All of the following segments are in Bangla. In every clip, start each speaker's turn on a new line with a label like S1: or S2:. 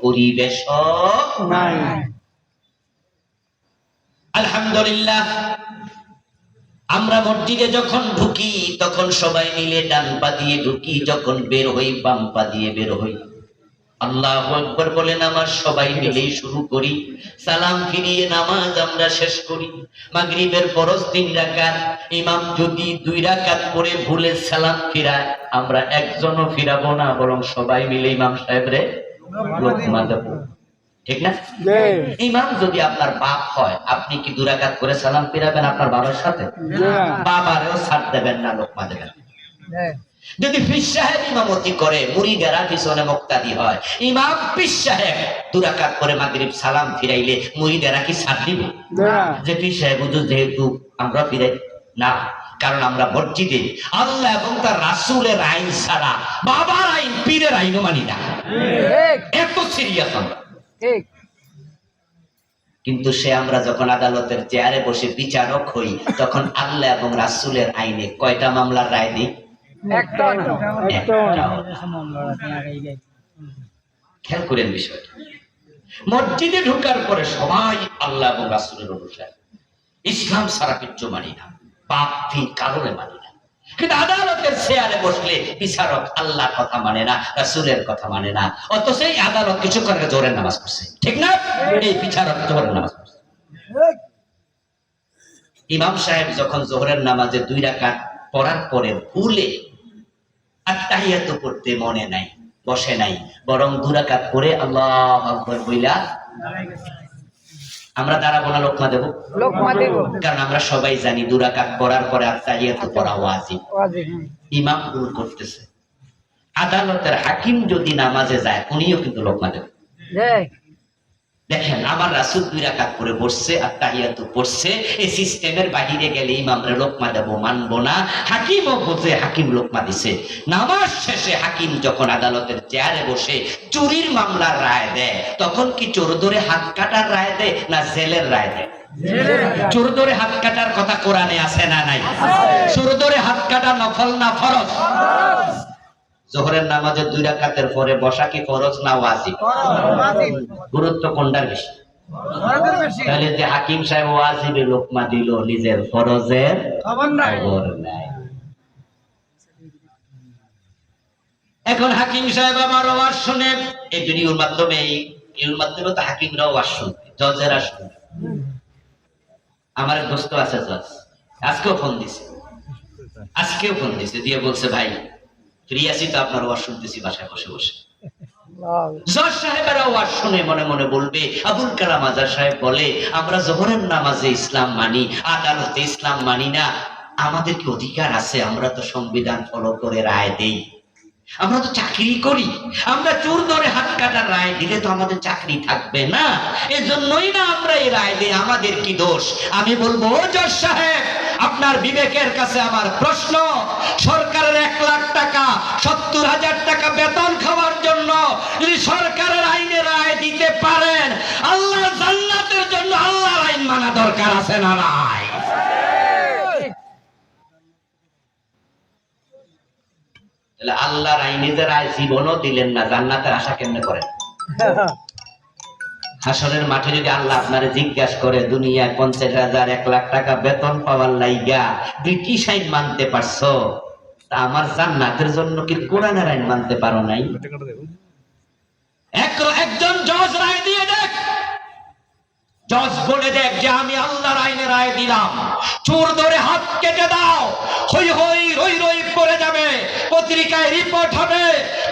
S1: পরিবেশ নাই। আলহামদুলিল্লাহ, আমরা মসজিদে যখন ঢুকি তখন সবাই মিলে ডান পা দিয়ে ঢুকি, যখন বের হই বাম পা দিয়ে বের হই। আল্লাহু আকবার বলে নামাজ সবাই মিলেই শুরু করি, সালাম ফিরিয়ে নামাজ আমরা শেষ করি। মাগরিবের ফরজ 3 রাকাত, ইমাম যদি 2 রাকাত পড়ে ভুলে সালাম ফিরায়, আমরা একজনও ফিরাবো না, বরং সবাই মিলে ইমাম সাহেবরে লোকমা দেব, ঠিক না? ইমাম যদি আপনার বাপ হয়, আপনি কি 2 রাকাত করে সালাম ফিরাবেন আপনার বাবার সাথে? বাবারেও ছাড় দেবেন না, লোকমা দেবেন। যদি পীর সাহেব ইমামতি করে, মুরিদেরা পিছনে মুক্তাদি হয়, ইমাম পীর সাহেব 2 রাকাত করে মাগরিব সালাম ফিরাইলে মুরিদেরা কি ছাড় দিবে? যে পীর সাহেব হুজুর যেহেতু আমরা ফিরাই না, কারণ আমরা মসজিদে আল্লাহ এবং তার রাসূলের আইন ছাড়া বাবার আইন, পীরের আইনও মানি না। এত সিরিয়াস আমরা। কিন্তু সে আমরা যখন আদালতের চেয়ারে বসে বিচারক হই, তখন আল্লাহ এবং রাসূলের আইনে কয়টা মামলার রায় দিই? খেয়াল করেন বিষয়টা। মসজিদে ঢোকার পরে সবাই আল্লাহ এবং রাসূলের অনুসারী, ইসলাম ছাড়া কিচ্ছু মানি না, পাপ ফির কারণে মানি না। কিন্তু আদালতের চেয়ারে বসলে বিচারক আল্লাহর কথা মানে না, রাসূলের কথা মানে না, অথচ এই আদালত কিছুক্ষণ আগে জোহরের নামাজ পড়ছে, ঠিক না? এই বিচারক জোহরের নামাজ পড়ছে। ইমাম সাহেব যখন জোহরের নামাজে 2 রাকাত পড়ার পরে ভুলে আত্তাহিয়াতু পড়তে মনে নাই, বসে নাই, বরং 2 রাকাত পড়ে আল্লাহু আকবার বইলা আমরা দাঁড়াবো না, লোকমা দেব? লোকমা দেব। কারণ আমরা সবাই জানি 2 রাকাত পড়ার পরে আত্তাহিয়াতু পড়া ওয়াজিব। ইমাম ভুল করতেছে, আদালতের হাকিম যদি নামাজে যায়, উনিও কিন্তু লোকমা দেব। দেখেন, আমার রাসূল 2 রাকাত করে বসছে, আত্তাহিয়াতু পড়ছে, এই সিস্টেমের বাহিরে গেলে ইমামরে লোকমা দেব মানবো না। হাকিমও বোঝে, হাকিম লোকমা দিছে। নামাজ শেষে হাকিম যখন আদালতের চেয়ারে বসে চুরির মামলার রায় দেয়, তখন কি চোর ধরে হাত কাটার রায় দেয় না জেলের রায় দেয়? চোর ধরে হাত কাটার কথা কোরআনে আছে না নাই? চোর ধরে হাত কাটা নফল না ফরজ? জোহরের নামাজে 2 রাকাতের পরে বসা কি ফরজ না ওয়াজিব? গুরুত্ব কোনটার বেশি? তাহলে যে হাকিম সাহেব ওয়াজিবে লোকমা দিল, নিজের ফরজের খবর নাই। এখন হাকিম সাহেব আমার ওয়াজ শুনে, এই ভিডিওর মাধ্যমে, এর মাধ্যমে তো হাকিমরাও ওয়াজ শুনবে, জজেরা শুনবে। আমার এক দোস্ত আছে জজ, আজকেও ফোন দিছে, দিয়ে বলছে ভাই ফ্রি আছি তো, আপনার ওয়াজ শুনতেছি বাসায় বসে বসে। জজ সাহেবেরা ওয়াজ শুনে মনে মনে বলবে, আবুল কালাম আজাদ সাহেব বলে আমরা জোহরের নামাজে ইসলাম মানি, আদালতে ইসলাম মানি না। আমাদের কি অধিকার আছে? আমরা তো সংবিধান ফলো করে রায় দেই, আমরা তো চাকরি করি, আমরা চোর ধরে হাত কাটার রায় দিলে তো আমাদের চাকরি থাকবে না, এজন্যই না আমরা এই রায় দিই, আমাদের কি দোষ? আমি বলবো, ও জজ সাহেব, আপনার বিবেকের কাছে আমার প্রশ্ন, সরকারের 1 লাখ টাকা 70,000 টাকা বেতন খাওয়ার জন্য যদি সরকারের আইনে রায় দিতে পারেন, আল্লাহর জান্নাতের জন্য আল্লাহর আইন মানা দরকার আছে না নাই? আল্লাহর আইনে যে রায় জীবনও দিলেন না, জান্নাতের আশা কেমনে করেন? হাসরের মাঠে যদি আল্লাহ আপনারে জিজ্ঞাসা করে, দুনিয়ায় 50,000 1 লাখ টাকা বেতন পাওয়ার লাইগা ব্রিটিশ আইন মানতে পারছো, তা আমার জান্নাতের জন্য কি কোরআনের আইন মানতে পারো নাই? একজন জজ রায় দিয়ে দেখ, জজ বলে দেখ যে আমি আল্লাহর আইনে রায় দিলাম, চোর ধরে হাত কেটে দাও, হই হই রই রই করে যাবে, পত্রিকায় রিপোর্ট হবে,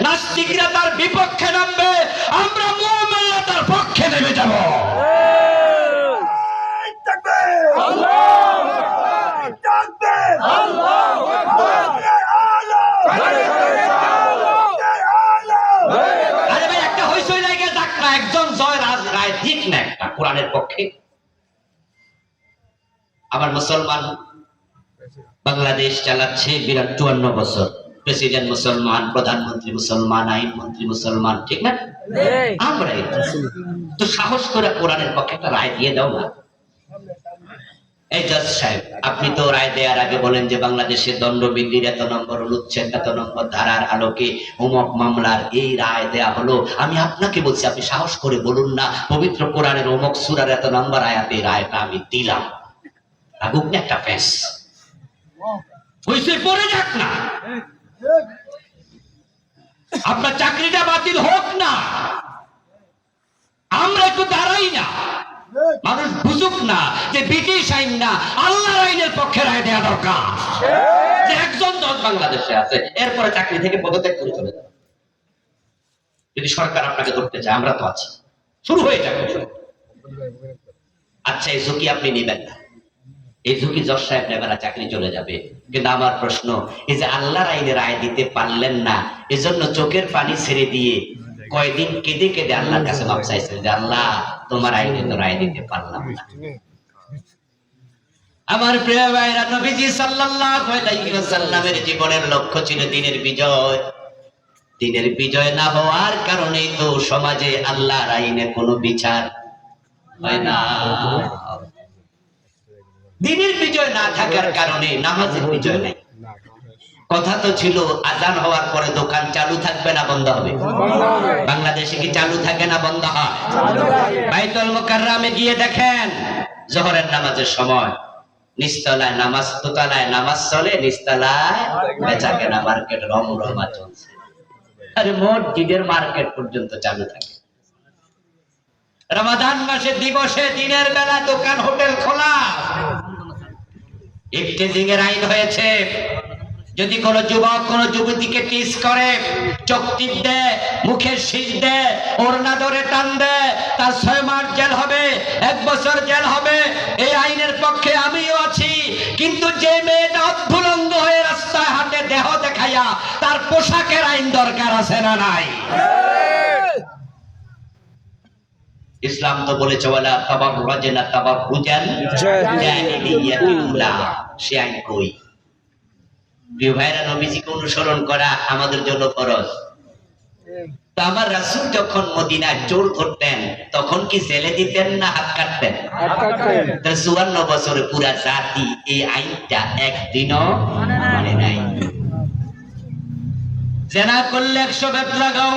S1: নাস্তিকরা তার বিপক্ষে নামবে, আমরা মুমিনরা তার পক্ষে নেমে যাব। আল্লাহু আকবার, তাকবীর, আল্লাহু আকবার, আরে ভাই একটা হইছই লাগে যাক না, একজন জয় রায় দিক না একটা কোরআনের পক্ষে। আমার মুসলমান বাংলাদেশ চালাচ্ছে 52 বছর, প্রেসিডেন্ট মুসলমান, প্রধানমন্ত্রী মুসলমান, আইনমন্ত্রী মুসলমান, ঠিক না? আমরাই তো সাহস করে কোরআনের পক্ষে একটা রায় দিয়ে দাও না। এই জজ সাহেব, আপনি তো রায় দেওয়ার আগে বলেন যে বাংলাদেশের দণ্ডবিধির এত নম্বর অনুচ্ছেদ এত নম্বর ধারার আলোকে অমুক মামলার এই রায় দেয়া হলো। আমি আপনাকে বলছি, আপনি সাহস করে বলুন না পবিত্র কোরআনের অমুক সূরার এত নম্বর আয়াতে রায়টা আমি দিলাম। লাগুক না একটা ফ্যাস, হইছে পড়ে যাক না, আপনার চাকরিটা বাতিল হোক না, আমরা একটু দাঁড়াই না, মানুষ বুঝুক না যে ব্রিটিশ আইন না আল্লাহর আইনের পক্ষে রায় দেওয়া দরকার। যে একজন জজ বাংলাদেশে আছে, এরপরে চাকরি থেকে পদত্যাগ করে চলে যাবে। যদি সরকার আপনাকে ধরতে চায়, আমরা তো আছি, শুরু হয়ে যাবে। আচ্ছা, এই ঝুঁকি আপনি নেবেন না, এই ঝুঁকি জজ সাহেব নেবে না, চাকরি চলে যাবে। কিন্তু আমার প্রশ্ন, এই যে আল্লাহর আইনে রায় দিতে পারলেন না, এজন্য চোখের পানি ছেড়ে দিয়ে কয়দিন কেঁদে কেঁদে আল্লাহর কাছে মাপ চাইছেন যে আল্লাহ তোমার আইনে তো রায় দিতে পারলাম না। আমার প্রিয় ভাইরা, নবীজি সাল্লাল্লাহু আলাইহি ওয়াসাল্লামের জীবনের লক্ষ্য ছিল দ্বীনের বিজয়। দ্বীনের বিজয় না হওয়ার কারণেই তো সমাজে আল্লাহর আইনে কোনো বিচার হয় না। দ্বীনের বিজয় না থাকার কারণে নামাজের বিজয় নাই। কথা তো ছিল আজান হওয়ার পরে দোকান চালু থাকবে না বন্ধ হবে? বাংলাদেশে কি চালু থাকে না বন্ধ হয়? বাইতুল মুকাররমে গিয়ে দেখেন জোহরের নামাজের সময় নিচতলায় নামাজ, দোতলায় নামাজ চলে, নিচতলায় বেচাকেনা মার্কেট রমরমা চলছে। আরে মসজিদের মার্কেট পর্যন্ত চালু থাকে। রমাদান মাসের দিবসে দিনের বেলা দোকান হোটেল খোলা। ইফতিজিং এর আইন হয়েছে, যদি কোন যুবক কোন যুবতীকে টিস করে, চোখ টিপ দেয়, মুখের শীষ দেয়, ওড়না ধরে টান দেয়, তার 6 মাস জেল হবে, 1 বছর জেল হবে। এই আইনের পক্ষে আমিও আছি। কিন্তু যে মেয়েটা অভ্যুলঙ্গ হয়ে রাস্তায় হাঁটে দেহ দেখাইয়া, তার পোশাকের আইন দরকার আছে না নাই? ইসলাম তো বলেছে ওয়ালা তাবাররাজনা তাবাররুজাল জাহিলিয়াতিল উলা। সে আইন কই? প্রিয় ভাইরা, নবীজিকে অনুসরণ করা আমাদের জন্য ফরজ। তো আমার রাসূল যখন মদিনায় চোর ধরতেন, তখন কি জেলে দিতেন না হাত কাটতেন? 54 বছরে পুরা জাতি এই আইনটা একদিনও মানে নাই। জেনা করলে 100 বেত লাগাও,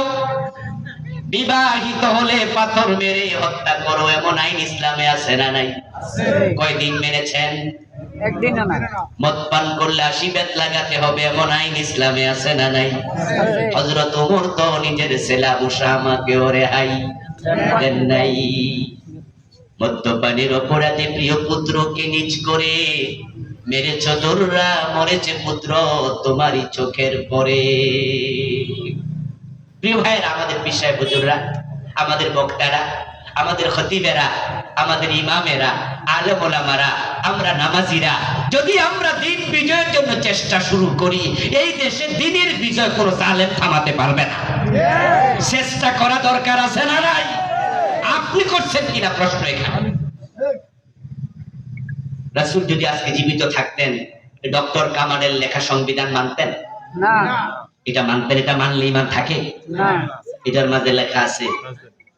S1: বিবাহিত হলে পাথর মেরে হত্যা করো, এমন আইন ইসলামে আছে না নাই? কয়দিন মেনেছেন? একদিনও না। মদ পান করলে 80 বেত লাগাতে হবে, এমন আইন ইসলামে আছে না নাই? হযরত ওমর তো নিজের ছেলে উসামাকে রেহাই দেন নাই। মদ্যপানের অপরাধে প্রিয় পুত্রকে নিজ করে মেরেছ দোররা, মরেছে পুত্র তোমারই চোখের পরে। প্রিয় ভাইয়েরা, আমাদের পীর সাহেব হুজুররা, আমাদের বক্তারা, আমাদের খতিবেরা, আমাদের ইমামেরা, আলেম ওলামারা, আমরা নামাজিরা, যদি আমরা দ্বীন বিজয়ের জন্য চেষ্টা শুরু করি, এই দেশে দ্বীনের বিজয় কোনো জালেম থামাতে পারবে না। চেষ্টা করা দরকার আছে না নাই? আপনি করছেন কিনা প্রশ্ন এখানে। রাসূল যদি আজকে জীবিত থাকতেন, ডক্টর কামালের লেখা সংবিধান মানতেন না? এটা মানতেন? এটা মানলে ইমান থাকে না? এটার মাঝে লেখা আছে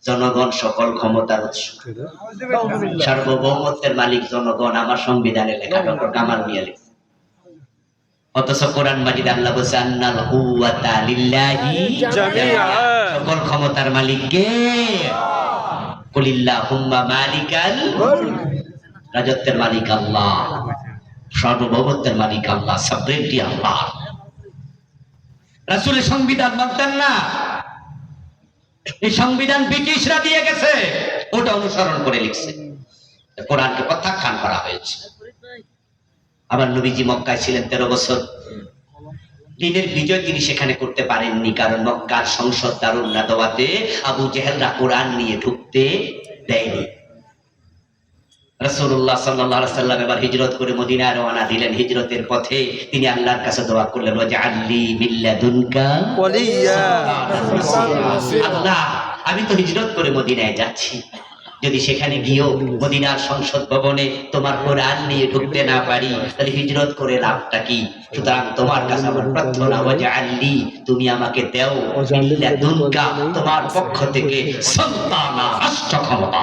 S1: জনগণ সকল ক্ষমতার উৎস, সার্বভৌমত্বের মালিক জনগণ। আমার সংবিধানে লেখা, ডক্টর কামাল মিয়া লেখা। অথচ কোরআন মাজিদ আল্লাহ বলেছে আন্নাল কুওয়াতা লিল্লাহি জামিআ, সকল ক্ষমতার মালিক কে? কুলিল্লাহুম্মা মালিকাল মুলক, রাজত্বের মালিক আল্লাহ, সার্বভৌমত্বের মালিক আল্লাহ, সভরেন্টি আল্লাহ। রাসূলের সংবিধান মানতেন না? এই সংবিধান ব্রিটিশরা দিয়ে গেছে, ওটা অনুসরণ করে লিখছে, কোরআনকে প্রত্যাখ্যান করা হয়েছে। আবার নবীজি মক্কায় ছিলেন 13 বছর, দ্বীনের বিজয় তিনি সেখানে করতে পারেননি, কারণ মক্কার সংসদ দারুন নাদওয়াতে আবু জেহেলরা কোরআন নিয়ে ঢুকতে দেয়নি। রাসূলুল্লাহ সাল্লাল্লাহু আলাইহি ওয়াসাল্লাম এবার হিজরত করে মদিনায় রওনা দিলেন। হিজরতের পথে তিনি আল্লাহর কাছে দোয়া করলেন, ওয়াজআললি মিল্লাদুনকা ওয়ালিয়া। আল্লাহ, আমি তো হিজরত করে মদিনায় যাচ্ছি, যদি সেখানে গিয়েও মদিনার সংসদ ভবনে তোমার কোরআন নিয়ে ঢুকতে না পারি, তাহলে হিজরত করে লাভটা কি? সুতরাং তোমার কাছে আমার প্রার্থনা, ওয়াজআললি, তুমি আমাকে দাও মিল্লাদুনকা, তোমার পক্ষ থেকে সন্তান, রাষ্ট্র ক্ষমতা।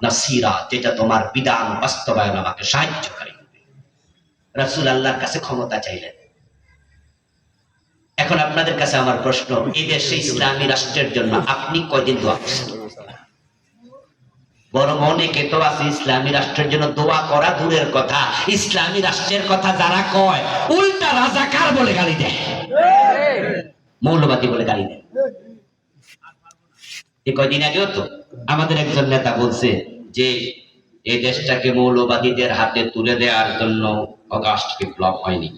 S1: নাসিরা, যেটা তোমার বিধান বাস্তবায়ন আমাকে সাহায্যকারী হবে। রাসূল আল্লাহর কাছে ক্ষমতা চাইলেন। এখন আপনাদের কাছে আমার প্রশ্ন, এই দেশে ইসলামী রাষ্ট্রের জন্য আপনি কয়দিন দোয়া করছেন? বরং অনেকে তো আছে ইসলামী রাষ্ট্রের জন্য দোয়া করা দূরের কথা, ইসলামী রাষ্ট্রের কথা যারা কয় উল্টা রাজাকার বলে গালি দেয়, মৌলবাদী বলে গালি দেয়। এই কয়দিন আগেও তো আমাদের একজন নেতা বলছে যে এই দেশটাকে মৌলবাদীদের হাতে তুলে দেওয়ার জন্য অগাস্ট বিপ্লব হয়নি।